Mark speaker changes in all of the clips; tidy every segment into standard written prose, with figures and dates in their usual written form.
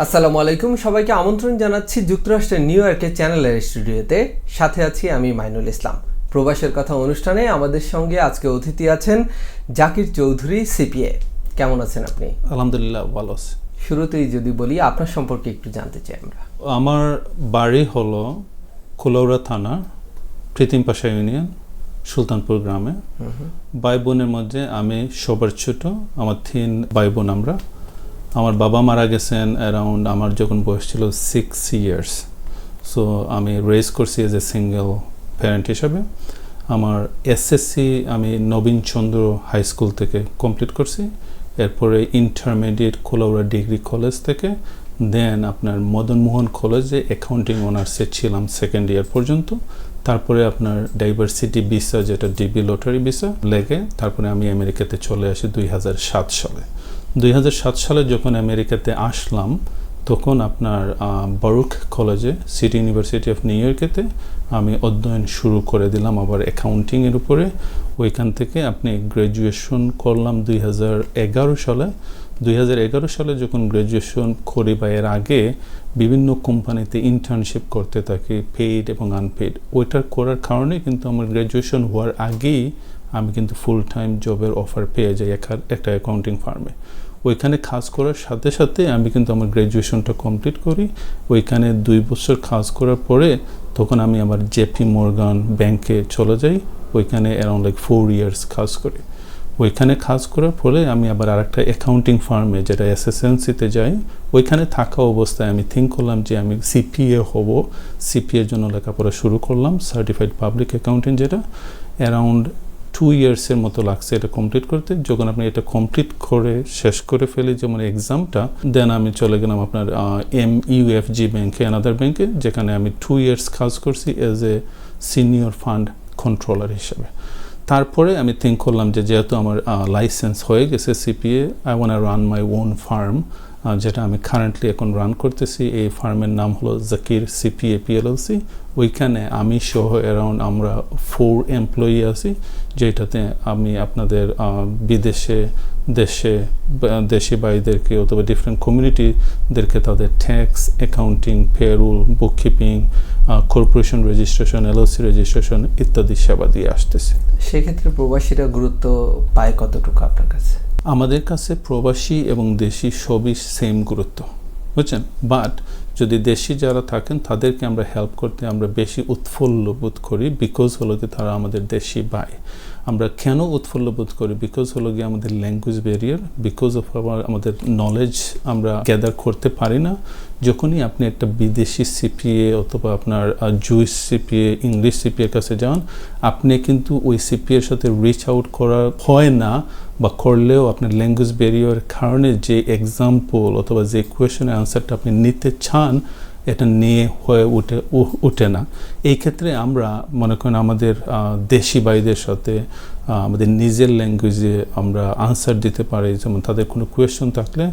Speaker 1: আসসালামু আলাইকুম, সবাইকে আমন্ত্রণ জানাচ্ছি যুক্তরাষ্ট্রের নিউ ইয়র্কের চ্যানেলের স্টুডিওতে। সাথে আছি আমি মাইনুল ইসলাম। প্রবাসের কথা অনুষ্ঠানে আমাদের সঙ্গে আজকে অতিথি আছেন জাকির চৌধুরী, সিপিএ। কেমন আছেন আপনি?
Speaker 2: আলহামদুলিল্লাহ, ভালো আছি।
Speaker 1: শুরুতেই যদি বলি আপনার সম্পর্কে একটু জানতে চাই আমরা।
Speaker 2: আমার বাড়ি হলো কুলাউড়া থানা, প্রীতিমপাশা ইউনিয়ন, সুলতানপুর গ্রামে। ভাই বোনের মধ্যে আমি সবার ছোট, আমার 3 ভাই বোন আমরা। আমার বাবা মারা গেছেন অ্যারাউন্ড আমার যখন বয়স ছিল 6 ইয়ার্স। সো আমি রেজ করছি এজ এ সিঙ্গেল প্যারেন্ট হিসাবে। আমার এসএসসি আমি নবীনচন্দ্র হাই স্কুল থেকে কমপ্লিট করছি। এরপরে ইন্টারমিডিয়েট কুলাউড়া ডিগ্রি কলেজ থেকে, দেন আপনার মদনমোহন কলেজে অ্যাকাউন্টিং অনার্সে ছিলাম 2nd ইয়ার পর্যন্ত। তারপরে আপনার ডাইভার্সিটি ভিসা, যেটা ডিবি লটারি ভিসা লেগে তারপরে আমি আমেরিকাতে চলে আসি 2007 সালে। 2007 সালে যখন আমেরিকাতে আসলাম তখন আপনার বারুক কলেজে, সিটি ইউনিভার্সিটি অফ নিউ ইয়র্কেতে আমি অধ্যয়ন শুরু করে দিলাম আবার অ্যাকাউন্টিংয়ের উপরে। ওইখান থেকে আপনি গ্র্যাজুয়েশন করলাম 2011 সালে। 2011 সালে যখন গ্র্যাজুয়েশন করি বা এর আগে বিভিন্ন কোম্পানিতে ইন্টার্নশিপ করতে থাকি, পেইড এবং আনপেইড। ওইটার করার কারণে কিন্তু আমার গ্র্যাজুয়েশন হওয়ার আগেই আমি কিন্তু ফুল টাইম জবের অফার পেয়ে যাই একটা অ্যাকাউন্টিং ফার্মে। ওইখানে কাজ করার সাথে সাথে আমি কিন্তু আমার গ্র্যাজুয়েশনটা কমপ্লিট করি। ওইখানে 2 বছর কাজ করার পরে তখন আমি আমার জেপি মর্গান ব্যাংকে চলে যাই। ওইখানে অ্যারাউন্ড 4 ইয়ার্স কাজ করি। ওইখানে কাজ করার পরে আমি আবার আরেকটা অ্যাকাউন্টিং ফার্মে, যেটা এসএসএনসিতে যাই। ওইখানে থাকা অবস্থায় আমি থিঙ্ক করলাম যে আমি সিপিএ হব। সিপিএর জন্য লেখাপড়া শুরু করলাম, সার্টিফাইড পাবলিক অ্যাকাউন্টেন্ট, যেটা অ্যারাউন্ড 2 ইয়ার্সের মতো লাগছে এটা কমপ্লিট করতে। যখন আপনি এটা কমপ্লিট করে শেষ করে ফেলি যেমন এক্সামটা, দেন আমি চলে গেলাম আপনার MUFG ব্যাংকে, অ্যানাদার ব্যাংকে, যেখানে আমি 2 ইয়ার্স কাজ করছি as a senior fund controller হিসেবে। তারপরে আমি থিঙ্ক করলাম যে যেহেতু আমার লাইসেন্স হয়ে গেছে CPA, I want to run my own farm, যেটা আমি কারেন্টলি এখন রান করতেছি। এই ফার্মের নাম হলো জাকির সিপিএ PLLC। ওইখানে আমি সহ অ্যারাউন্ড আমরা 4 এমপ্লয়ি আছি, যেটাতে আমি আপনাদের বিদেশে দেশি ভাইদেরকে অথবা ডিফারেন্ট কমিউনিটিদেরকে তাদের tax, accounting, payroll, bookkeeping, corporation registration, LLC registration ইত্যাদি সেবা দিয়ে আসতেছে।
Speaker 1: সেক্ষেত্রে প্রবাসীরা গুরুত্ব পায় কতটুকু আপনার কাছে?
Speaker 2: আমাদের কাছে প্রবাসী এবং দেশি সবই সেম গুরুত্ব, বুঝছেন। বাট যদি দেশি যারা থাকেন তাদেরকে আমরা হেল্প করতে আমরা বেশি উৎফুল্ল বোধ করি, বিকজ হলো কি তারা আমাদের দেশি ভাই। আমরা কেন উৎফুল্ল বোধ করি? বিকজ হলো গিয়ে আমাদের ল্যাঙ্গুয়েজ ব্যারিয়ার, বিকজ অফ আমাদের নলেজ আমরা গ্যাদার করতে পারি না। যখনই আপনি একটা বিদেশি সিপিএ অথবা আপনার জুইস সিপিএ, ইংলিশ সিপিএর কাছে যান, আপনি কিন্তু ওই সিপিএর সাথে রিচ আউট করা হয় না, বা করলেও আপনার ল্যাঙ্গুয়েজ ব্যারিয়ারের কারণে যে এক্সাম্পল অথবা যে কোয়েশনের আনসারটা আপনি নিতে চান এটা নিয়ে হয়ে উঠে না। এই ক্ষেত্রে আমরা মনে করেন আমাদের দেশি ভাইদের সাথে আমাদের নিজের ল্যাঙ্গুয়েজে আমরা আনসার দিতে পারি, যেমন তাদের কোনো কোয়েশন থাকলে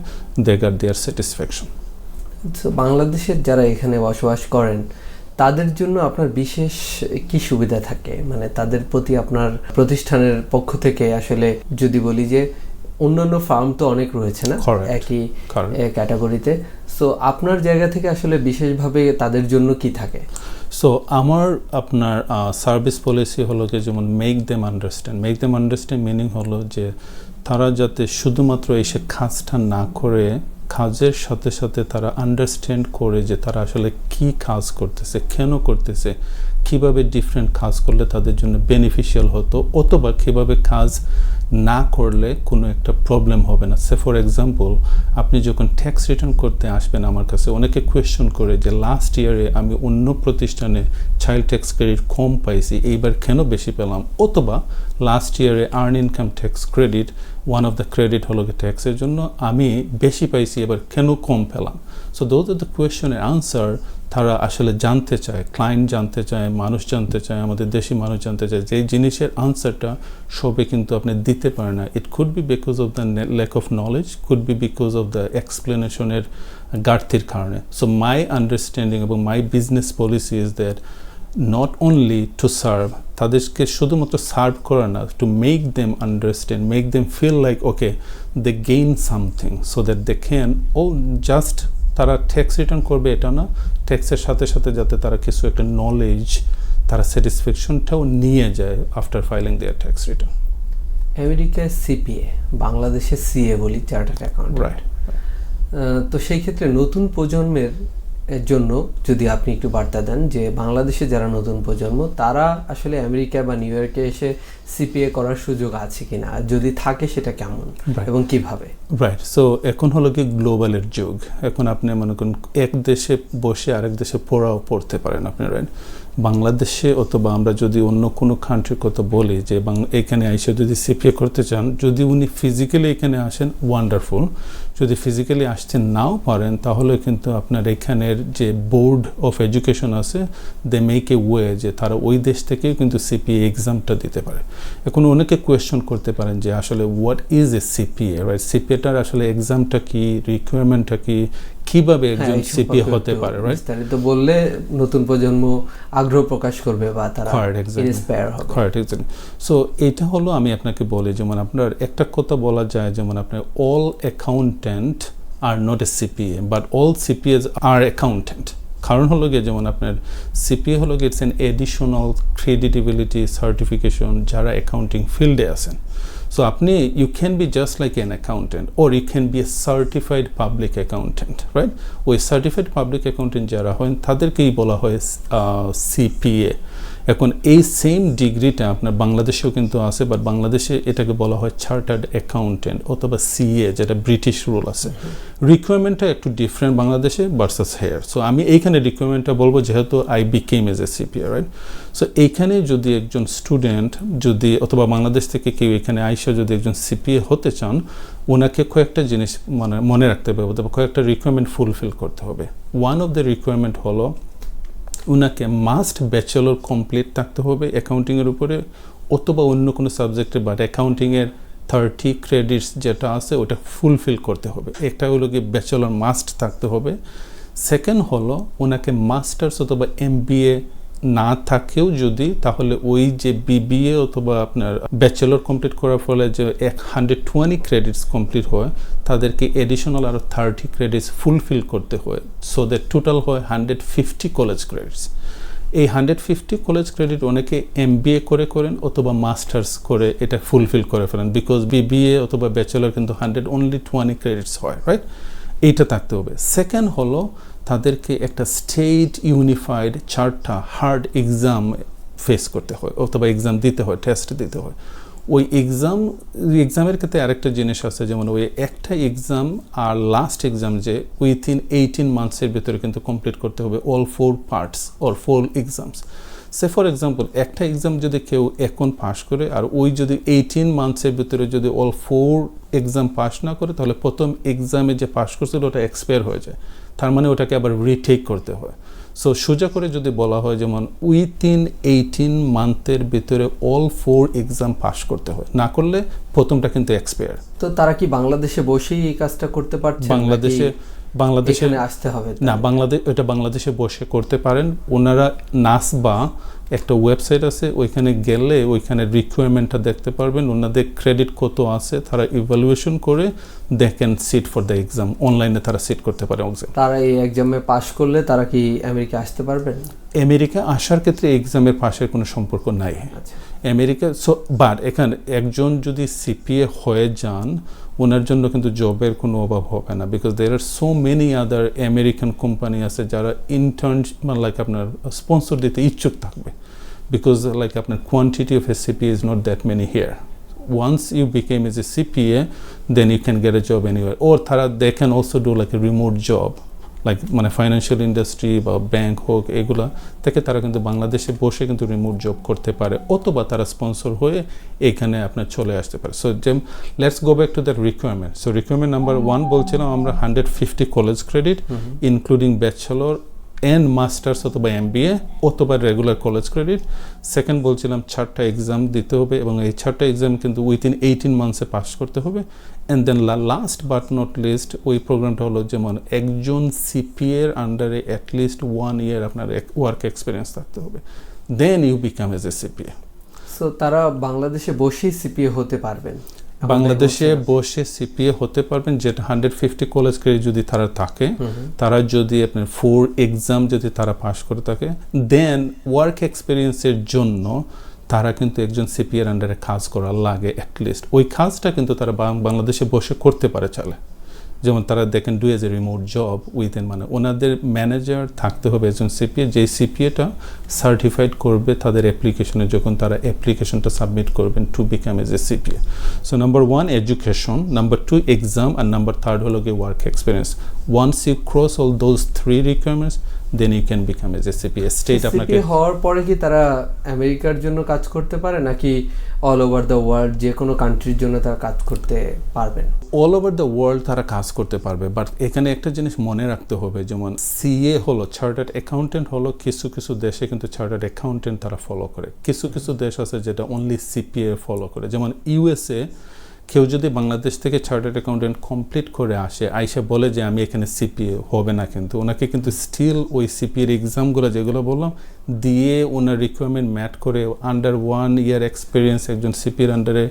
Speaker 2: দে গট দেয়ার স্যাটিসফ্যাকশন।
Speaker 1: বাংলাদেশের যারা এখানে বসবাস করেন তাদের জন্য আপনার বিশেষ কি সুবিধা থাকে, মানে তাদের প্রতি আপনার প্রতিষ্ঠানের পক্ষ থেকে? আসলে যদি বলি যে অন্যান্য ফার্ম তো অনেক রয়েছে না একই ক্যাটাগরিতে, সো আপনার জায়গা থেকে আসলে বিশেষভাবে তাদের জন্য কি থাকে?
Speaker 2: সো আমার আপনার সার্ভিস পলিসি হলো যে যেমন মেক দেম আন্ডারস্ট্যান্ড মিনিং হলো যে তারা যাতে শুধুমাত্র এসে কাজটা না করে, কাজের সাথে সাথে তারা আন্ডারস্ট্যান্ড করে যে তারা আসলে কি কাজ করতেছে, কেন করতেছে, কিভাবে ডিফারেন্ট কাজ করলে তাদের জন্য বেনিফিশিয়াল হতো, অথবা কিভাবে কাজ না করলে কোনো একটা প্রবলেম হবে না। সে ফর এক্সাম্পল, আপনি যখন ট্যাক্স রিটার্ন করতে আসবেন আমার কাছে, অনেকে কোয়েশ্চন করে যে লাস্ট ইয়ারে আমি অন্য প্রতিষ্ঠানে চাইল্ড ট্যাক্স ক্রেডিট কম পাইছি, এইবার কেন বেশি পেলাম, অথবা লাস্ট ইয়ারে earn income tax credit, one of the credit হলো ট্যাক্সের জন্য, আমি বেশি পাইছি, এবার কেন কম পেলাম। সো দোজ আর দ্য কোয়েশ্চনের আনসার তারা আসলে জানতে চায়, ক্লায়েন্ট জানতে চায়, মানুষ জানতে চায়, আমাদের দেশি মানুষ জানতে চায়। যেই জিনিসের আনসারটা সবে কিন্তু আপনি দিতে পারে না। It could be because of the lack of knowledge, could be because of the এক্সপ্লেনেশনের ঘাটতির কারণে। সো মাই আন্ডারস্ট্যান্ডিং এবং my business policy is that not only to serve, তাদেরকে শুধুমাত্র সার্ভ করা না, to make them understand, make them feel like okay they gain something, so that they can just তারা tax return করবে এটা না, ট্যাক্সের সাথে সাথে যাতে তারা কিছু একটা নলেজ, তারা স্যাটিসফ্যাকশনটাও নিয়ে যায় আফটার ফাইলিং দেয়ার ট্যাক্স রিটার্ন।
Speaker 1: আমেরিকায় সিপিএ, বাংলাদেশে সিএ বলি, চার্টার্ড অ্যাকাউন্ট।
Speaker 2: রাইট।
Speaker 1: তো সেই ক্ষেত্রে নতুন প্রজন্মের জন্য যদি আপনি একটু বার্তা দেন যে বাংলাদেশে যারা নতুন প্রজন্ম তারা আসলে আমেরিকা বা নিউ ইয়র্কে এসে সিপিএ করার সুযোগ আছে কিনা, আর যদি থাকে সেটা কেমন এবং কিভাবে?
Speaker 2: রাইট। সো এখন হলো কি গ্লোবালের যুগ, এখন আপনি মনে করুন এক দেশে বসে আরেক দেশে পড়তে পারেন আপনি, রাইট? বাংলাদেশে অথবা আমরা যদি অন্য কোনো কান্ট্রির কথা বলি যে এখানে এসে যদি সিপিএ করতে চান, যদি উনি ফিজিক্যালি এখানে আসেন ওয়ান্ডারফুল, যদি ফিজিক্যালি আসতে নাও পারেন তাহলে কিন্তু আপনার এখানের যে বোর্ড অফ এডুকেশন আছে দে মেক এ ওয়ে যে তারা ওই দেশ থেকেও কিন্তু সিপিএ এক্সামটা দিতে পারে। এখন অনেকে কোয়েশ্চন করতে পারেন যে আসলে what is a CPA, right? সিপিএটার আসলে এক্সামটা কি, রিকোয়ারমেন্টটা কি, কিভাবে একজন সিপিএ হতে পারে, রাইট?
Speaker 1: বিস্তারিত বললে নতুন প্রজন্ম আগ্রহ প্রকাশ করবে বা তারা ইন্সপায়ার হবে।
Speaker 2: Correct, exactly. সো এটা হলো, আমি আপনাকে বলি যেমন আপনার একটা কথা বলা যায় যেমন আপনার all accountant are not a CPA but all CPAs are accountant. কারণ হলো গিয়ে যেমন আপনার সিপিএ হলো গিয়ে it's an additional creditability certification যারা অ্যাকাউন্টিং ফিল্ডে আছেন। So you can be just like an accountant or you can be a certified public accountant, right? ওই certified public accountant যারা হয় তাদেরকেই বলা হয় সিপিএ। এখন এই সেম ডিগ্রিটা আপনার বাংলাদেশেও কিন্তু আছে, বাট বাংলাদেশে এটাকে বলা হয় চার্টার্ড অ্যাকাউন্টেন্ট অথবা সিএ, যেটা ব্রিটিশ রুল আছে। রিকোয়ারমেন্টটা একটু ডিফারেন্ট বাংলাদেশে ভার্সাস হেয়ার। সো আমি এইখানে রিকোয়ারমেন্টটা বলবো যেহেতু I became age a CPA, right? So এইখানে যদি একজন স্টুডেন্ট যদি অথবা বাংলাদেশ থেকে কেউ এখানে আইসা যদি একজন সিপিএ হতে চান, ওনাকে কয়েকটা জিনিস মনে রাখতে হবে অথবা কয়েকটা রিকোয়ারমেন্ট ফুলফিল করতে হবে। ওয়ান অফ দ্য রিকোয়ারমেন্ট হলো ওনাকে মাস্ট ব্যাচেলর কমপ্লিট থাকতে হবে অ্যাকাউন্টিংয়ের উপরে অথবা অন্য কোনো সাবজেক্টে, বাট অ্যাকাউন্টিংয়ের 30 ক্রেডিটস যেটা আছে ওটা ফুলফিল করতে হবে। একটা হলো কি ব্যাচেলর মাস্ট থাকতে হবে। সেকেন্ড হলো ওনাকে মাস্টার্স অথবা এমবিএ না থাকেও যদি, তাহলে ওই যে বিবিএ অথবা আপনার ব্যাচেলর কমপ্লিট করার ফলে যে 120 ক্রেডিটস কমপ্লিট হয়, তাদেরকে এডিশনাল আরও 30 ক্রেডিটস ফুলফিল করতে হয়। সো দ্যাট টোটাল হয় 150 কলেজ ক্রেডিটস। এই 150 কলেজ ক্রেডিট অনেকে এমবিএ করেন অথবা মাস্টার্স করে এটা ফুলফিল করে ফেলেন, বিকজ বিবিএ অথবা ব্যাচেলর কিন্তু 120 ক্রেডিটস হয়, রাইট? এইটা থাকতে হবে। সেকেন্ড হলো তাদেরকে একটা স্টেট ইউনিফাইড 4টা হার্ড এক্সাম ফেস করতে হয় অথবা এক্সাম দিতে হয়, টেস্ট দিতে হয়। ওই এক্সামের ক্ষেত্রে আরেকটা জিনিস আছে, যেমন ওই একটা এক্সাম আর লাস্ট এক্সাম যে উইথিন 18 মান্থসের ভিতরে কিন্তু কমপ্লিট করতে হবে all 4 parts or 4 exams. Say for example একটা এক্সাম যদি কেউ এখন পাস করে আর ওই যদি 18 মান্থসের ভিতরে যদি অল 4 এক্সাম পাস না করে, তাহলে প্রথম এক্সামে যে পাস করছিল ওটা এক্সপায়ার হয়ে যায়, তার মানে ওটাকে আবার রিটেক করতে হয়। সো সোজা করে যদি বলা হয় যেমন উইথিন 18 মান্থের ভিতরে অল 4 এক্সাম পাস করতে হয়, না করলে প্রথমটা কিন্তু এক্সপায়ার।
Speaker 1: তো তারা কি বাংলাদেশে বসেই এই কাজটা করতে পারছে? বাংলাদেশে আসতে হবে
Speaker 2: না, বাংলাদেশে বসে করতে পারেন। ওনারা নাসবা একটা ওয়েবসাইট আছে, ওইখানে গেলে ওইখানে রিকোয়ারমেন্টটা দেখতে পারবেন, ওনাদের ক্রেডিট কত আছে, তারা ইভ্যালুয়েশন করে দেখেন সিট ফর দ্য এক্সাম, অনলাইনে তারা সিট করতে পারে এক্সাম।
Speaker 1: তারা এই এক্সামে পাস করলে তারা কি আমেরিকা আসতে পারবেন?
Speaker 2: আমেরিকা আসার ক্ষেত্রে এক্সামের পাশের কোনো সম্পর্ক নাই। আমেরিকা বাট এখানে একজন যদি সিপিএ হয়ে যান, ওনার জন্য কিন্তু জবের কোনো অভাব হবে না, because there are so many other American company আছে যারা ইন্টার্ন লাইক আপনার স্পন্সর দিতে ইচ্ছুক থাকবে, বিকজ লাইক আপনার quantity of a CPA is not that many here. Once you became as a CPA, then you can get a job anywhere. Or they can also do like a remote job, like মানে financial industry বা bank হোক, এগুলা থেকে তারা কিন্তু বাংলাদেশে বসে কিন্তু রিমোট জব করতে পারে, অথবা তারা স্পন্সর হয়ে এখানে আপনার চলে আসতে পারে। So let's go back to that requirement. So requirement number 1 বলছিলাম আমরা 150 college credit including bachelor and masters অথবা এমবিএ অথবা রেগুলার কলেজ ক্রেডিট। সেকেন্ড বলছিলাম 4টা এক্সাম দিতে হবে এবং এই 4টা এক্সাম কিন্তু উইথিন 18 মান্থসে পাস করতে হবে। And then last but not least ওই প্রোগ্রামটা হলো যেমন একজন সিপিএর আন্ডারে অ্যাটলিস্ট 1 ইয়ার আপনার ওয়ার্ক এক্সপিরিয়েন্স থাকতে হবে, then you become as a CPA.
Speaker 1: সো তারা বাংলাদেশে বসেই সিপিএ হতে পারবেন?
Speaker 2: বাংলাদেশে বসে সিপিএ হতে পারবেন, যেটা 150 কলেজ ক্রেডিট যদি তারা থাকে, তারা যদি আপনার 4 এক্সাম যদি তারা পাস করে থাকে, দেন ওয়ার্ক এক্সপিরিয়েন্সের জন্য তারা কিন্তু একজন সিপিএর আন্ডারে কাজ করা লাগে অ্যাটলিস্ট। ওই কাজটা কিন্তু তারা বাংলাদেশে বসে করতে পারে চালে। যেমন তারা দেখেন do as a remote job within, মানে ওনাদের ম্যানেজার থাকতে হবে একজন সিপিএ, যেই সিপিএটা সার্টিফাইড করবে তাদের অ্যাপ্লিকেশনে যখন তারা অ্যাপ্লিকেশনটা সাবমিট করবেন to become as a CPA. So number 1 education, number 2 exam, আর নাম্বার 3 হলো গিয়ে work experience. Once you cross all those 3 requirements, then you can become as a CPA. State আপনাকে
Speaker 1: হওয়ার পরে কি তারা আমেরিকার জন্য কাজ করতে পারে, নাকি অল ওভার দ্য ওয়ার্ল্ড যে কোনো কান্ট্রির জন্য তারা কাজ করতে পারবেন?
Speaker 2: অল ওভার দ্য ওয়ার্ল্ড তারা কাজ করতে পারবে, বাট এখানে একটা জিনিস মনে রাখতে হবে, যেমন সিএ হলো চার্টার্ড অ্যাকাউন্টেন্ট হলো, কিছু কিছু দেশে কিন্তু চার্টার্ড অ্যাকাউন্টেন্ট তারা ফলো করে, কিছু কিছু দেশ আছে যেটা অনলি সিপিএ ফলো করে। যেমন ইউএসএ কেউ যদি বাংলাদেশ থেকে চার্টার্ড অ্যাকাউন্টেন্ট কমপ্লিট করে আসে, আইসা বলে যে আমি এখানে সিপিএ, হবে না, কিন্তু ওনাকে কিন্তু স্টিল ওই সিপিএর এক্সামগুলো যেগুলো বললাম দিয়ে ওনার রিকোয়ারমেন্ট ম্যাট করে আন্ডার 1 ইয়ার এক্সপিরিয়েন্স একজন সিপিএর আন্ডারে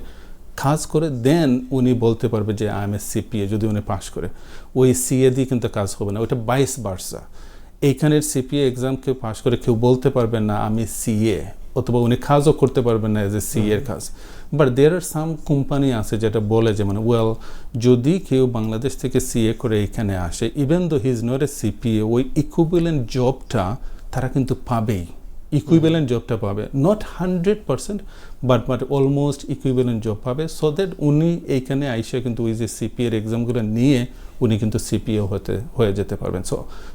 Speaker 2: কাজ করে দেন উনি বলতে পারবে যে আই এম এ সিপিএ, যদি উনি পাস করে। ওই সিএ দিয়ে কিন্তু কাজ হবে না, ওইটা বাইস বার্সা। এইখানের সিপিএ এক্সাম কেউ পাস করে কেউ বলতে পারবেন না আমি সিএ, অথবা উনি কাজও করতে পারবেন না এজ এ সি এর কাজ। But there R some company আছে যেটা বলে যে মানে ওয়েল, যদি কেউ বাংলাদেশ থেকে সিএ করে এখানে আসে, even though he is not a CPA, ওই ইকুইভ্যালেন্ট জবটা তারা কিন্তু পাবেই, ইকুইভ্যালেন্ট জবটা পাবে, not 100% but almost equivalent job পাবে। সো দ্যাট উনি এইখানে আইসা কিন্তু ওই যে সিপিএর এক্সামগুলো নিয়ে উনি কিন্তু সিপিএ হয়ে যেতে পারবেন।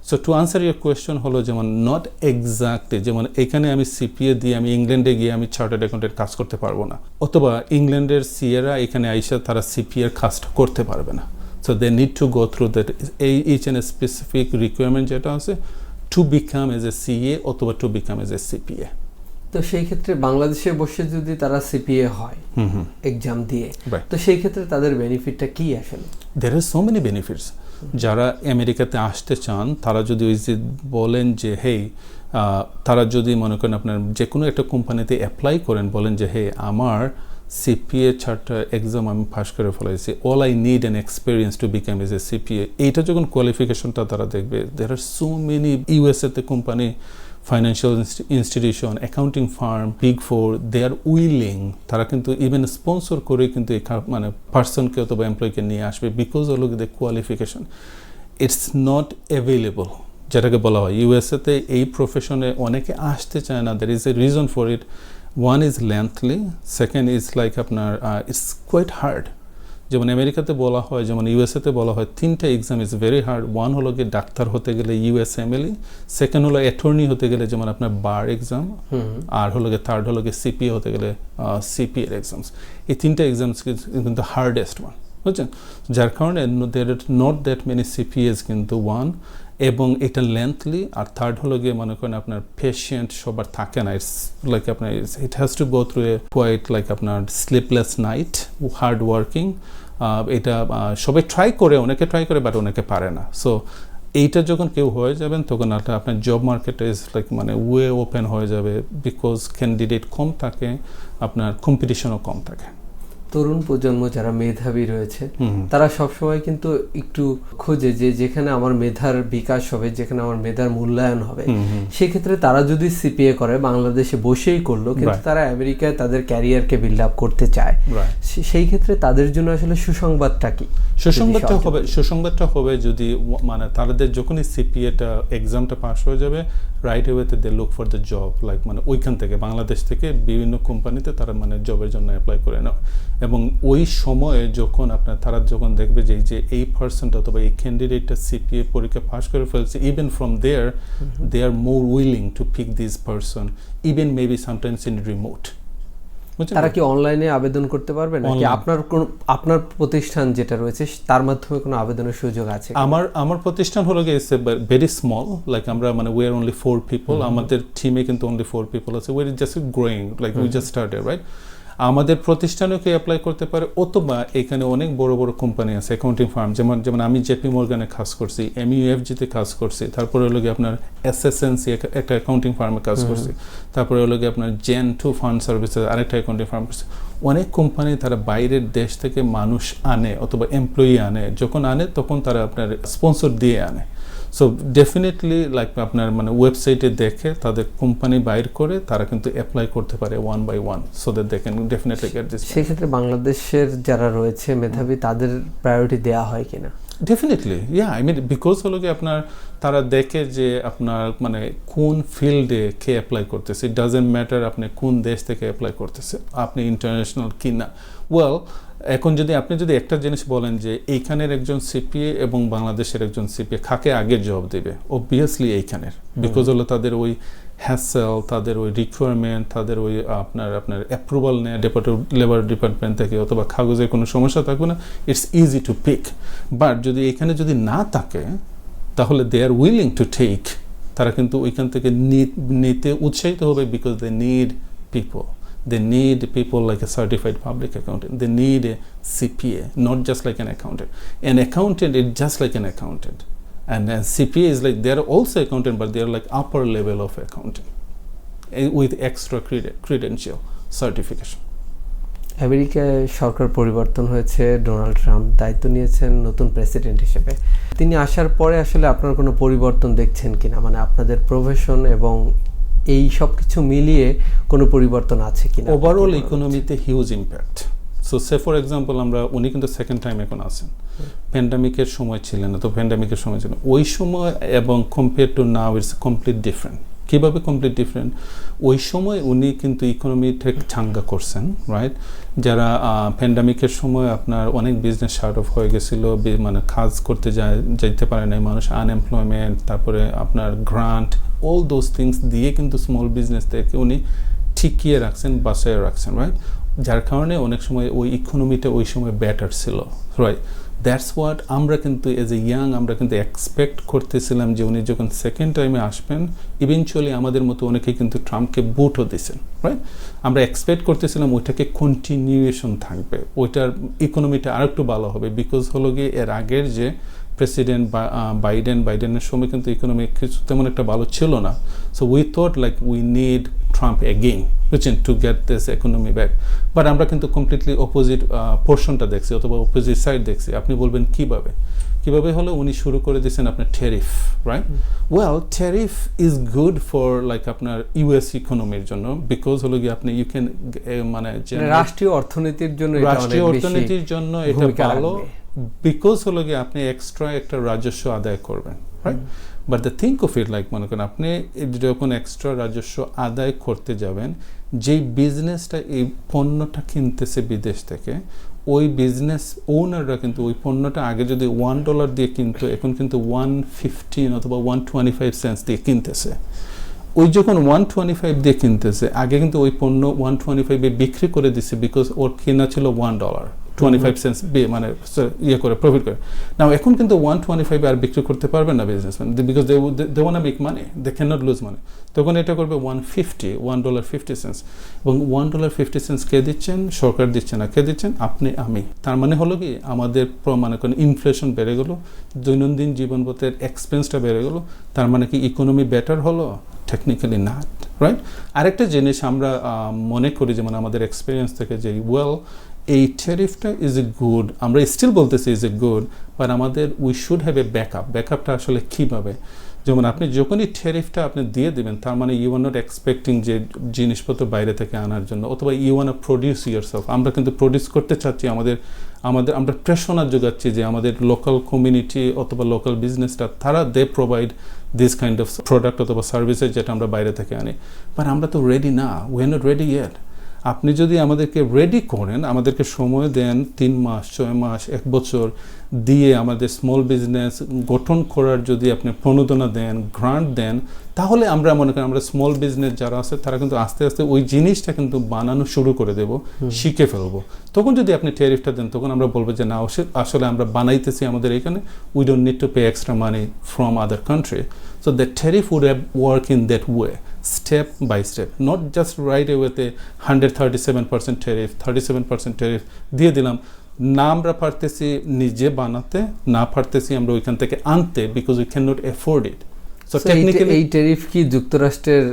Speaker 2: So to answer your question হলো যেমন নট এক্স্যাক্টলি, যেমন এখানে আমি সিপিএ দিয়ে আমি ইংল্যান্ডে গিয়ে আমি চার্টার্ড অ্যাকাউন্টেন্ট কাজ করতে পারবো না, অথবা ইংল্যান্ডের সিএরা এখানে আইসা তারা সিপিএর কাজটা করতে পারবে না। So they need to go through that each and specific requirement যেটা আছে to become as a CA অথবা to become as a CPA.
Speaker 1: তো সেই ক্ষেত্রে বাংলাদেশে বসে যদি তারা সিপিএ হয় এক্সাম দিয়ে, তো সেই ক্ষেত্রে তাদের বেনিফিটটা কি আসলে?
Speaker 2: দেয়ার আর সো মেনি বেনিফিটস। যারা আমেরিকাতে আসতে চান তারা যদি ওই যে বলেন যে হেই, তারা যদি মনে করেন আপনার যে কোনো একটা কোম্পানিতে অ্যাপ্লাই করেন, বলেন যে হে আমার সিপিএ চার্টার এক্সাম আমি পাস করে ফেলাইছি, all I need an experience to become as a CPA, এইটা যখন কোয়ালিফিকেশনটা তারা দেখবে, দেয়ার আর সো মেনি ইউএসএতে company, financial institution, accounting firm, big 4, they are willing, তারা কিন্তু ইভেন স্পন্সর করে কিন্তু মানে পার্সনকে অথবা এমপ্লয়কে নিয়ে আসবে, because all the qualification it's not available. যেটাকে বলা হয় ইউএসএতে এই প্রফেশনে অনেকে আসতে চায় না, there is a reason for it. One is lengthly, second is like আপনার ইটস কোয়াইট হার্ড। যেমন আমেরিকাতে বলা হয়, যেমন ইউএসএতে বলা হয় 3টা exam is very hard. One হলো গিয়ে ডাক্তার হতে গেলে ইউএসএমএলই, সেকেন্ড হলো অ্যাটর্নি হতে গেলে যেমন আপনার বার এক্সাম, আর হলো গিয়ে থার্ড হলো গিয়ে সিপিএ হতে গেলে সিপিএর এক্সামস। এই 3টা এক্সামস কিন্তু হার্ডেস্ট ওয়ান, বুঝছেন? যার কারণে there are not that many CPAs কিন্তু ওয়ান, এবং এটা লেন্থলি। আর থার্ড হলো গিয়ে মনে করেন আপনার পেশেন্ট সবার থাকে না, ইটস লাইক আপনার it has to go through a quite like আপনার স্লিপলেস নাইট, হার্ড ওয়ার্কিং। এটা সবাই ট্রাই করে, অনেকে ট্রাই করে বাট অনেকে পারে না। সো এইটা যখন কেউ হয়ে যাবেন তখন আপনার জব মার্কেটে ইজ লাইক মানে ওয়ে ওপেন হয়ে যাবে, বিকজ ক্যান্ডিডেট কম থাকে, আপনার কম্পিটিশনও কম থাকে।
Speaker 1: তরুণ প্রজন্ম যারা মেধাবী রয়েছে তারা সবসময় কিন্তু একটু খোঁজে যে যেখানে আমার মেধার বিকাশ হবে, যেখানে আমার মেধার মূল্যায়ন হবে, সেক্ষেত্রে তারা যদি সিপিএ করে বাংলাদেশে বসেই করলো, কিন্তু তারা আমেরিকায় তাদের ক্যারিয়ারকে বিল্ড আপ করতে চায়, সেই ক্ষেত্রে তাদের জন্য আসলে সুসংবাদটা কি?
Speaker 2: সুসংবাদটা হবে যদি মানে তাদের যখনই সিপিএটা এক্সামটা পাস হয়ে যাবে, রাইট ওয়েতে they look for the job, like মানে ওইখান থেকে বাংলাদেশ থেকে বিভিন্ন কোম্পানিতে তারা মানে জবের জন্য অ্যাপ্লাই করে নেয়। এবং ওই সময়ে যখন তারা যখন দেখবে যে এই পার্সনটা অথবা এই ক্যান্ডিডেটটা সিপিএ পরীক্ষা পাস করে ফেলছে, even from there they are more willing to pick this person, even maybe sometimes in remote.
Speaker 1: তারা কি অনলাইনে আবেদন করতে পারবে নাকি আপনার প্রতিষ্ঠান যেটা রয়েছে তার মাধ্যমে কোনো আবেদনের সুযোগ আছে?
Speaker 2: আমার প্রতিষ্ঠান হলো গিয়ে ভেরি স্মল, লাইক আমরা মানে উই আর অনলি 4 পিপল, আমাদের টিমে কিন্তু অনলি 4 পিপল আছে, we are just growing, like we just started, right? আমাদের প্রতিষ্ঠানেও কেউ অ্যাপ্লাই করতে পারে, অথবা এখানে অনেক বড় বড় কোম্পানি আছে অ্যাকাউন্টিং ফার্ম, যেমন আমি জেপি মর্গানে কাজ করছি, MUFG-তে কাজ করছি, তারপরে হলো গিয়ে আপনার SSNC একটা অ্যাকাউন্টিং ফার্মে কাজ করছি, তারপরে হলো গিয়ে আপনার Gen2 ফান্ড সার্ভিসেস আরেকটা অ্যাকাউন্টিং ফার্ম করছি। অনেক কোম্পানি তারা বাইরের দেশ থেকে মানুষ আনে অথবা এমপ্লয়ি আনে, যখন আনে তখন তারা আপনার স্পন্সর দিয়ে আনে। সো ডেফিনেটলি লাইক আপনার মানে ওয়েবসাইটে দেখে তাদের কোম্পানি বাইর করে তারা কিন্তু অ্যাপ্লাই করতে পারে 1 by 1, so that they can definitely get this.
Speaker 1: সেক্ষেত্রে বাংলাদেশের যারা রয়েছে মেধাবী তাদের প্রায়োরিটি দেওয়া হয় কিনা?
Speaker 2: ডেফিনেটলি, আই মিন বিকজ হলো কি আপনার তারা দেখে যে আপনার মানে কোন ফিল্ডে কে অ্যাপ্লাই করতেছে, ইট ডাজেন্ট ম্যাটার আপনি কোন দেশ থেকে অ্যাপ্লাই করতেছে, আপনি ইন্টারন্যাশনাল কি না। ওয়েল, এখন আপনি যদি একটা জিনিস বলেন যে এইখানের একজন সিপিএ এবং বাংলাদেশের একজন সিপিএ কাকে আগে জব দেবে, অবভিয়াসলি এইখানের, বিকজ হলো তাদের ওই হ্যাসেল, তাদের ওই রিকোয়ারমেন্ট, তাদের ওই আপনার অ্যাপ্রুভাল নেয় লেবার ডিপার্টমেন্ট থেকে, অথবা কাগজের কোনো সমস্যা থাকবে না, it's easy to pick. But যদি এখানে যদি না থাকে তাহলে they are willing to take, তারা কিন্তু ওইখান থেকে নিতে উৎসাহিত হবে, because they need people. They need people like a certified public accountant. They need a CPA, not just like an accountant. An accountant is just like an accountant. And a CPA is like, they're also accountant, but they're like upper level of accounting with extra credential certification.
Speaker 1: আমেরিকায় সরকার পরিবর্তন হয়েছে, Donald Trump দায়িত্ব নিয়েছেন নতুন president হিসেবে। তিনি আসার পরে আসলে আপনার কোনো পরিবর্তন দেখছেন কিনা, মানে আপনাদের প্রফেশন এবং এই সব কিছু মিলিয়ে কোনো পরিবর্তন আছে কিনা?
Speaker 2: ওভারঅল ইকোনমিতে huge impact. So say for example উনি কিন্তু সেকেন্ড টাইম এখন আসেন, প্যান্ডামিকের সময় ছিলেন না, তো প্যান্ডামিকের সময় ছিলেন ওই সময় এবং compare to now it's complete different. কীভাবে কমপ্লিট ডিফারেন্ট? ওই সময় উনি কিন্তু ইকোনমিতে চাঙ্গা করছেন, রাইট? যারা প্যান্ডামিকের সময় আপনার অনেক বিজনেস শার্ট অফ হয়ে গেছিলো, মানে কাজ করতে যাইতে পারে নাই মানুষ, আনএমপ্লয়মেন্ট, তারপরে আপনার গ্রান্ট, অল দোজ থিংস দিয়ে কিন্তু স্মল বিজনেসদেরকে উনি ঠিকিয়ে রাখছেন, বাঁচিয়ে রাখছেন, রাইট? যার কারণে অনেক সময় ওই ইকোনমিটা ওই সময় বেটার ছিল, রাইট? দ্যাটস হোয়াট আমরা কিন্তু এজ এ ইয়াং আমরা কিন্তু এক্সপেক্ট করতেছিলাম যে উনি যখন সেকেন্ড টাইমে আসবেন, ইভেনচুয়ালি আমাদের মতো অনেকেই কিন্তু ট্রাম্পকে ভোটও দিয়েছেন, রাইট? আমরা এক্সপেক্ট করতেছিলাম ওইটাকে কন্টিনিউয়েশন থাকবে, ওইটার ইকোনমিটা আর একটু ভালো হবে, বিকজ হলো গিয়ে এর আগের যে প্রেসিডেন্ট বাইডেনের সময় কিন্তু ইকোনমি কিছু তেমন একটা ভালো ছিল না। So we thought like we need Trump again, বুঝছেন, to get this economy back. But আমরা কিন্তু কমপ্লিটলি অপোজিট পোর্শনটা দেখছি, অথবা অপোজিট সাইড দেখছি। আপনি বলবেন কিভাবে হলো? উনি শুরু করে দিয়েছেন আপনার tariff, right? Well, tariff is good for like আপনার ইউএস ইকোনমির জন্য, বিকজ হলো গিয়ে আপনি ইউ ক্যান মানে
Speaker 1: রাষ্ট্রীয় অর্থনীতির জন্য
Speaker 2: এটা ভালো, বিকজ হলো গিয়ে আপনি এক্সট্রা একটা রাজস্ব আদায় করবেন, right? But the think of it like মনে করেন আপনি যখন এক্সট্রা রাজস্ব আদায় করতে যাবেন, যেই বিজনেসটা এই পণ্যটা কিনতেছে বিদেশ থেকে, ওই বিজনেস ওনাররা কিন্তু ওই পণ্যটা আগে যদি $1 দিয়ে কিনতো, এখন কিন্তু 1.15 অথবা 1.25 সেন্টস দিয়ে কিনতেছে। ওই যখন 1.25 দিয়ে কিনতেছে, আগে কিন্তু ওই পণ্য 1.25 বিক্রি করে দিছে, বিকজ ওর কেনা ছিল $1.25 সেন্টস মানে করে প্রফিট করে। নাও এখন কিন্তু 1.25 আর বিক্রি করতে পারবে না businessman, because they want to make money, they can not lose money. তখন এটা করবে $1.50 এবং $1.50 কে দিচ্ছেন? সরকার দিচ্ছে না, কে দিচ্ছেন? আপনি, আমি। তার মানে হলো কি আমাদের মানে কোনো ইনফ্লেশন বেড়ে গেলো, দৈনন্দিন জীবনপথের এক্সপেন্সটা বেড়ে গেলো। তার মানে কি ইকোনমি বেটার হলো? Technically nut, right? আরেকটা জিনিস আমরা মনে করি, যেমন আমাদের এক্সপিরিয়েন্স থেকে, যে ওয়েল এই ট্যারিফটা ইজ এ গুড, আমরা স্টিল বলতেছি ইজ এ গুড, বাট আমাদের উই শুড হ্যাভ এ ব্যাকআপটা আসলে কীভাবে? যেমন আপনি যখনই ট্যারিফটা আপনি দিয়ে দেবেন, তার মানে ইউ আর নট এক্সপেক্টিং যে জিনিসপত্র বাইরে থেকে আনার জন্য, অথবা you want to produce yourself. আমরা কিন্তু প্রডিউস করতে চাচ্ছি, আমরা প্রেরণা যোগাচ্ছি যে আমাদের লোকাল কমিউনিটি অথবা লোকাল বিজনেসটা তারা they provide this kind of product অথবা সার্ভিসেস যেটা আমরা বাইরে থেকে আনি। বাট আমরা তো রেডি না, we are not ready yet. আপনি যদি আমাদেরকে রেডি করেন, আমাদেরকে সময় দেন 3 মাস, 6 মাস, 1 বছর দিয়ে আমাদের স্মল বিজনেস গঠন করার যদি আপনি প্রণোদনা দেন, গ্রান্ট দেন, তাহলে আমরা মনে করেন আমরা স্মল বিজনেস যারা আছে তারা কিন্তু আস্তে আস্তে ওই জিনিসটা কিন্তু বানানো শুরু করে দেব, শিখে ফেলবো। তখন যদি আপনি ট্যারিফটা দেন, তখন আমরা বলবো যে না, আসলে আমরা বানাইতেছি আমাদের এখানে, we don't need to pay extra money from other country. So the tariff would have work in that way. step by step, not just right away with a 137% tariff, 37% tariff দিয়ে দিলাম, না আমরা পারতেছি নিজে বানাতে, না পারতেছি আমরা ওইখান থেকে আনতে, because we cannot afford it. So technically
Speaker 1: এই ট্যারিফ কি যুক্তরাষ্ট্রের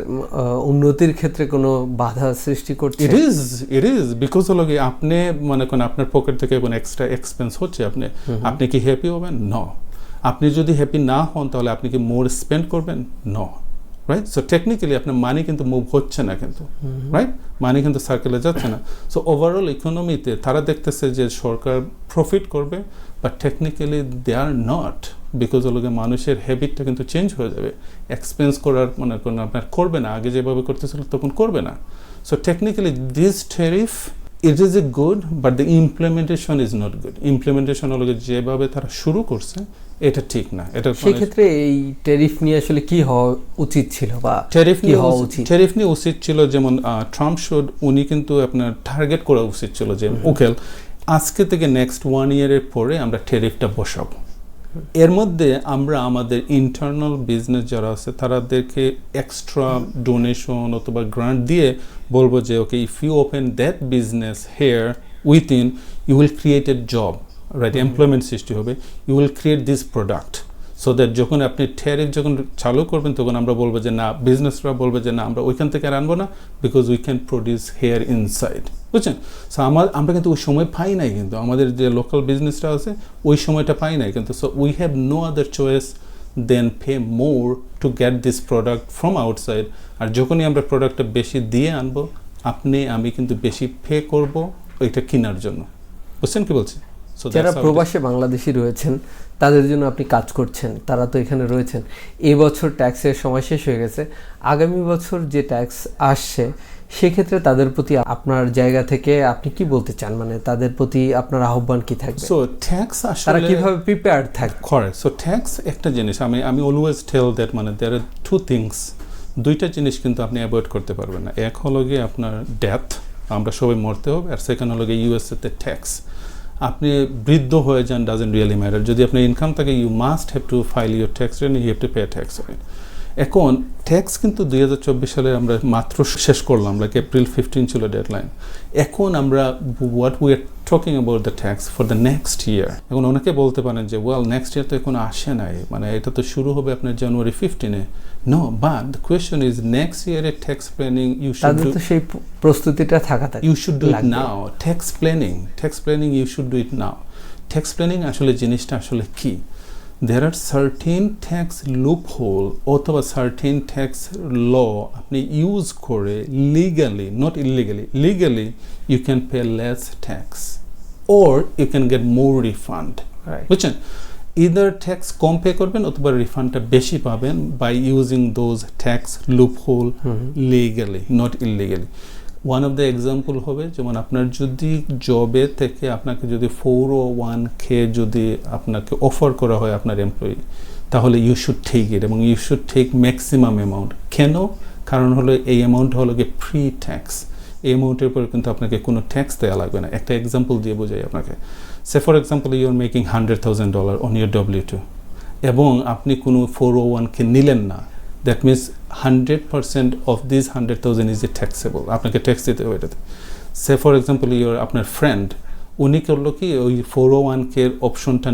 Speaker 1: উন্নতির ক্ষেত্রে কোনো বাধা সৃষ্টি করছে?
Speaker 2: It is because হলো কি আপনি মনে করেন আপনার পকেট থেকে কোনো এক্সট্রা এক্সপেন্স হচ্ছে, আপনি কি হ্যাপি হবেন? নো। আপনি যদি হ্যাপি না হন তাহলে আপনি কি মোর স্পেন্ড করবেন? No, right? সো টেকনিক্যালি আপনার মানি কিন্তু মুভ হচ্ছে না, কিন্তু রাইট, মানি কিন্তু সার্কেলে যাচ্ছে না। সো ওভারঅল ইকোনমিতে তারা দেখতেছে যে সরকার প্রফিট করবে, but technically they are not, because ওগুলো মানুষের হ্যাবিটটা কিন্তু চেঞ্জ হয়ে যাবে, এক্সপেন্স করার মনে করেন আপনার করবে না, আগে যেভাবে করতেছিল তখন করবে না। So technically this tariff it is a good, but the implementation is not good. Implementation হলো যেভাবে তারা শুরু করছে এটা ঠিক না। এটা
Speaker 1: সেই ক্ষেত্রে এই ট্যারিফ নিয়ে আসলে কি হওয়া উচিত ছিল, বা
Speaker 2: ট্যারিফ নিয়ে উচিত ছিল যেমন ট্রাম্প উনি কিন্তু আপনার টার্গেট করা উচিত ছিল যে ওকে আজকে থেকে নেক্সট 1 ইয়ারের পরে আমরা ট্যারিফটা বসাবো, এর মধ্যে আমরা আমাদের ইন্টারনাল বিজনেস যারা আছে তাদেরকে এক্সট্রা ডোনেশন অথবা গ্রান্ট দিয়ে বলবো যে okay if you open that business here within you will create a job, right, employment সৃষ্টি হবে, you will create this product, so that যখন আপনি ট্যারিফ যখন চালু করবেন তখন আমরা বলবো যে না, বিজনেসরা বলবে যে না আমরা ওইখান থেকে আর আনবো না, because we can produce here inside, বুঝছেন? সো আমরা কিন্তু ওই সময় পাই নাই, কিন্তু আমাদের যে লোকাল বিজনেসটা আছে ওই সময়টা পাই নাই, কিন্তু so we have no other choice then pay more to get this product from outside. আর যখনই আমরা প্রোডাক্টটা বেশি দিয়ে আনবো আমি কিন্তু বেশি পে করবো ওইটা কেনার জন্য, বুঝছেন কি বলছি?
Speaker 1: যারা প্রবাসে বাংলাদেশি রয়েছেন তাদের জন্য আপনি কাজ করছেন, তারা তো এখানে রয়েছেন, এই বছর ট্যাক্সের সময় শেষ হয়ে গেছে, আগামী বছর যে ট্যাক্স আসছে সেক্ষেত্রে তাদের প্রতি আপনার জায়গা থেকে আপনি কি বলতে চান, মানে তাদের প্রতি আপনার আহ্বান কি থাকবে?
Speaker 2: সো ট্যাক্স আসলে
Speaker 1: তারা কিভাবে প্রিপেয়ার্ড থাকবে?
Speaker 2: কারেক্ট। সো ট্যাক্স একটা জিনিস আমি অলওয়েজ টেল দ্যাট মানে দেয়ার আর টু থিংস, দুইটা জিনিস কিন্তু আপনি অ্যাভয়েড করতে পারবেন না। এক হলো গিয়ে আপনার ডেথ, আমরা সবাই মরতে হবে, আর সেকেন্ড হলো গিয়ে ইউএসএতে ট্যাক্স। আপনি বৃদ্ধ হয়ে যান, ডাজেন্ট রিয়েলি ম্যাটার, যদি আপনার ইনকাম থাকে you must have to file your tax return, you have to pay tax on it. এখন ট্যাক্স কিন্তু 2024 সালে আমরা মাত্র শেষ করলাম, লাইক এপ্রিল 15 ছিল ডেডলাইন। এখন আমরা what we are talking about the tax for the next year. এখন অনেকে বলতে পারেন যে ওয়েল নেক্সট ইয়ার তো এখন আসে নাই, মানে এটা তো শুরু হবে আপনার জানুয়ারি 15-এ। No, but the question is next ইয়ারে tax planning you should do,
Speaker 1: সেই প্রস্তুতিটা থাকা থাকে,
Speaker 2: you should do it now. Tax planning you should do it now. Tax planning আসলে জিনিসটা আসলে কি? There are certain tax loophole অথবা certain tax law আপনি ইউজ করে legally, not illegally you can pay less tax or you can get more refund, বুঝছেন? either tax কম pay করবেন অথবা রিফান্ডটা বেশি পাবেন by using those tax loophole legally, not illegally. One of the example হবে যেমন আপনার যদি জবে থেকে আপনাকে যদি 401k যদি আপনাকে অফার করা হয় আপনার এমপ্লয়ি, তাহলে ইউ শুড টেক ইট, এবং you should take maximum amount. কেন? কারণ হলো এই অ্যামাউন্ট হলো গিয়ে ফ্রি ট্যাক্স, এই অ্যামাউন্টের উপর কিন্তু আপনাকে কোনো ট্যাক্স দেওয়া লাগবে না। একটা এক্সাম্পল দিয়ে বোঝাই আপনাকে। Say for example you are making $100,000 on your W2 এবং আপনি কোনো 401k নিলেন না, that means 100% of this 100,000 is taxable, আপনাকে ট্যাক্স দিতে হবে এটাতে। সে ফর এক্সাম্পল আপনার ফ্রেন্ড উনি করলো কি ওই 401k এর অপশনটা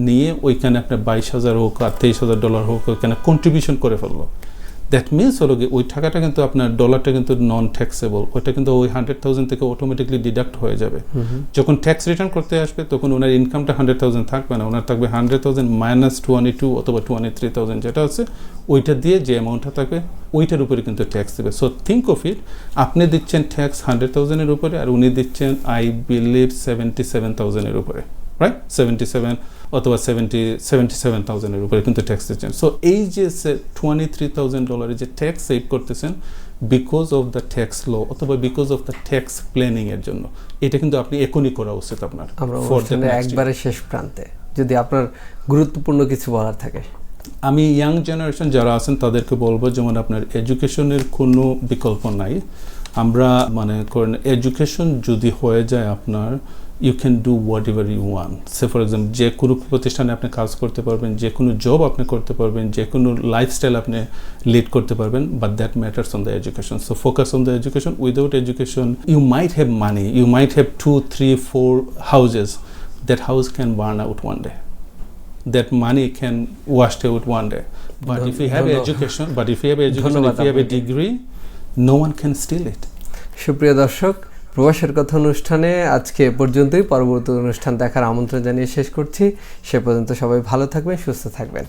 Speaker 2: নিয়ে ওইখানে আপনার $22,000 হোক আর $23,000 হোক ওইখানে কন্ট্রিবিউশন করে ফেললো। দ্যাট মিনস হলো কি ওই টাকাটা কিন্তু আপনার ডলারটা কিন্তু নন ট্যাক্সেবল, ওইটা কিন্তু ওই 100,000 থেকে অটোমেটিকলি ডিডাক্ট হয়ে যাবে। যখন ট্যাক্স রিটার্ন করতে আসবে তখন ওনার ইনকামটা 100,000 থাকবে না, ওনার থাকবে 100,000 মাইনাস 22 অথবা 23,000 যেটা আছে, ওইটা দিয়ে যে অ্যামাউন্টটা থাকবে ওইটার উপরে কিন্তু ট্যাক্স দেবে। সো থিঙ্ক অফ ইট, আপনি দিচ্ছেন ট্যাক্স 100,000-এর উপরে আর উনি দিচ্ছেন আই বিলিভ 77,000-এর উপরে, রাইট? 77 অথবা 77,000-এর উপরে কিন্তু ট্যাক্স দিচ্ছেন। সো এই যে $23,000 যে ট্যাক্স সেভ করতেছেন because of the tax law অথবা because of the tax planning এর জন্য, এটা কিন্তু আপনি এখনই করা উচিত আপনার।
Speaker 1: একবারে শেষ প্রান্তে যদি আপনার গুরুত্বপূর্ণ কিছু বলার থাকে।
Speaker 2: আমি ইয়াং জেনারেশন যারা আছেন তাদেরকে বলবো যেমন আপনার এডুকেশনের কোনো বিকল্প নাই। আমরা মানে করেন এডুকেশন যদি হয়ে যায় আপনার you can do whatever you want. Say for example যে কোনো প্রতিষ্ঠানে আপনি কাজ করতে পারবেন, যে কোনো জব আপনি করতে পারবেন, যে কোনো লাইফস্টাইল আপনি লিড করতে পারবেন, but that matters on the education. So focus on the education. Without education you might have money, you might have 2, 3, 4 houses. That house can burn out one day. That money can wash out one day. But if you have education, if you have a degree, no one can steal it.
Speaker 1: সুপ্রিয় দর্শক, প্রবাসের কথা অনুষ্ঠানে আজকে এ পর্যন্তই। পরবর্তী অনুষ্ঠান দেখার আমন্ত্রণ জানিয়ে শেষ করছি। সে পর্যন্ত সবাই ভালো থাকবেন, সুস্থ থাকবেন।